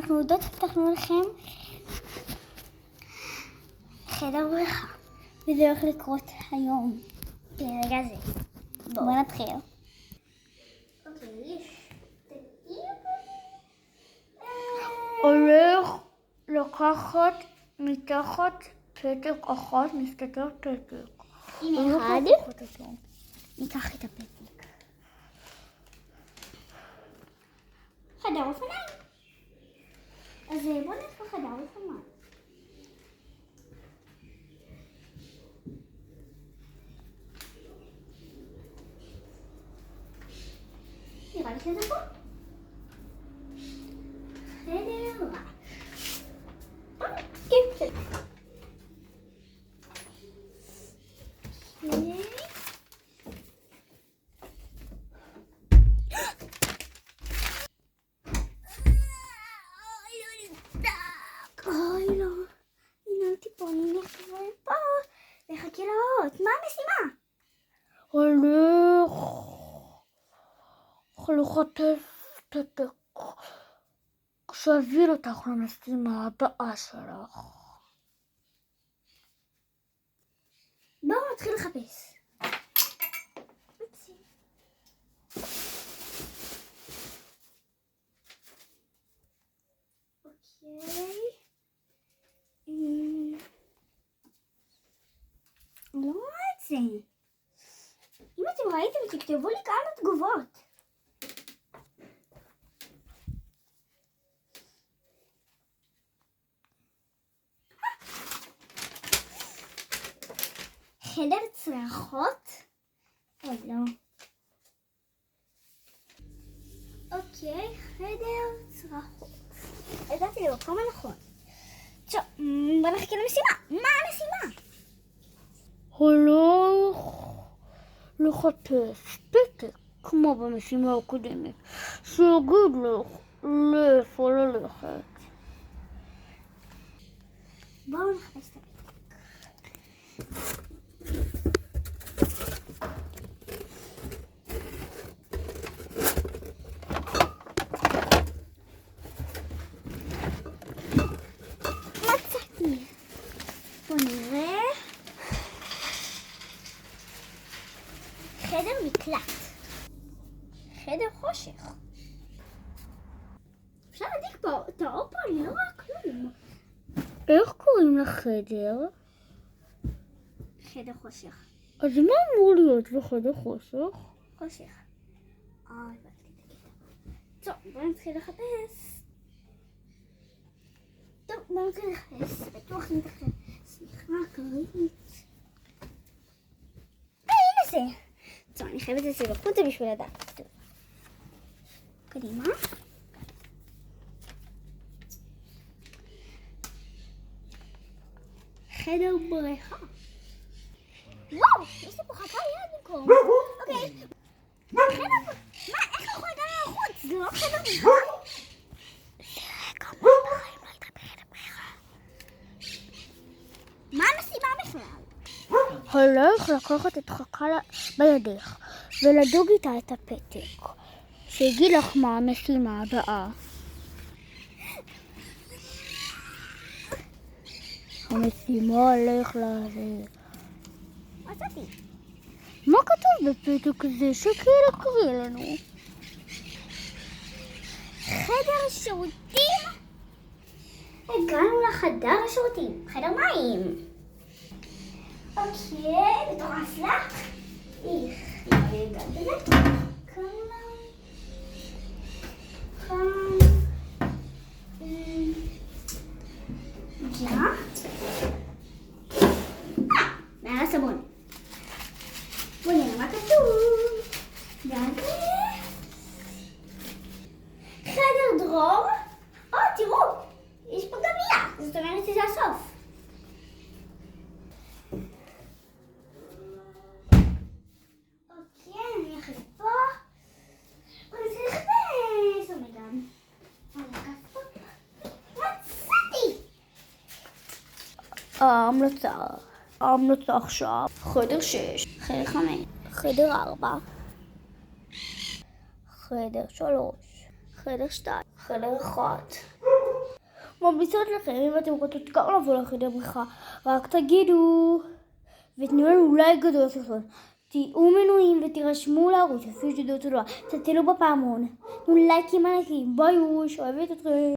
אנחנו יודעות שפתחנו לכם חדר בריכה, וזה הולך לקרות היום, ברגע זה. בואו נתחיל. אוקיי, הולך לקחת מתחת פתק אחת, מסתתר פתק. עם אחד, ניקח את הפתק. חדר אופניים. אז בואו נתחיל חדר אופניים. נראה לי שזה פה. חדר רעש. כן. אוי לא, ננעלתי פה, אני נחזור פה וחכה לאות. מה המשימה? הולך לחטף פתק שיוביל אותך למשימה הבאה שלך. בואו נתחיל לחפש. אוקיי. לא רואה את זה. אם אתם ראיתם, תכתבו לי כמה תגובות. חדר צרחות? לא. אוקיי, חדר צרחות. הגעתי למקום הנכון. טוב, בוא נחכה למשימה. מה המשימה? הולך לחטף פתק כמו במשימה הקודמת שיגיד לך לאיפה ללכת. בואו נחפש את הפתק. מצאתי. בואו נראה. חדר מקלט. חדר חושך. אפשר להדליק פה את האור פה, אני לא רואה כלום. איך קוראים לחדר? חדר חושך. אז מה אמור להיות בחדר חושך? חושך. הבנתי את הקטע. טוב, בואו נתחיל לחפש. טוב, בואו נתחיל לחפש. בטוח נתחיל. סליחה, כרית. הנה זה. טוב, אני חייבת לצאת החוצה בשביל לדעת. טוב. קדימה. חדר בריכה. וואו, יש לי פה חכה ליד במקום. אוקיי. חדר... מה? איך אנחנו הגענו לחוץ? זה לא חדר בריכה? לרגע בחיים לא הייתה בחדר בריכה. מה המשימה בכלל? הולך לקחת את חכה בידך ולדוג איתה את הפתק שיגיד לך מה המשימה הבאה. המשימה הולך לזה. מצאתי. מה כתוב בפתק הזה? שתקריא לנו. חדר שירותים? הגענו לחדר השירותים. חדר מים. אוקיי, בתוך האסלה. הגעתי לזה. כאן. מעל הסבון. בוא נראה מה כתוב. חדר דרור. תראו, יש פה גם מילה. זאת אומרת שזה הסוף. אוקיי, אני הולכת פה. בוא נצא לחפש. אומייגאד. מצאתי. ההמלצה עכשיו. חדר 6, חדר 5, חדר 4, חדר 3, חדר 2, חדר 1, ממליצות לכם, אם אתם רוצות גם לבוא לחדר בריחה, רק תגידו, ותנו לנו לייק גדול לסרטון. תהיו מנויים ותירשמו לערוץ, אפילו שתדעו תודה, תטילו בפעמון, תנו לייקים ענקים, ביי, אוהבת אתכם.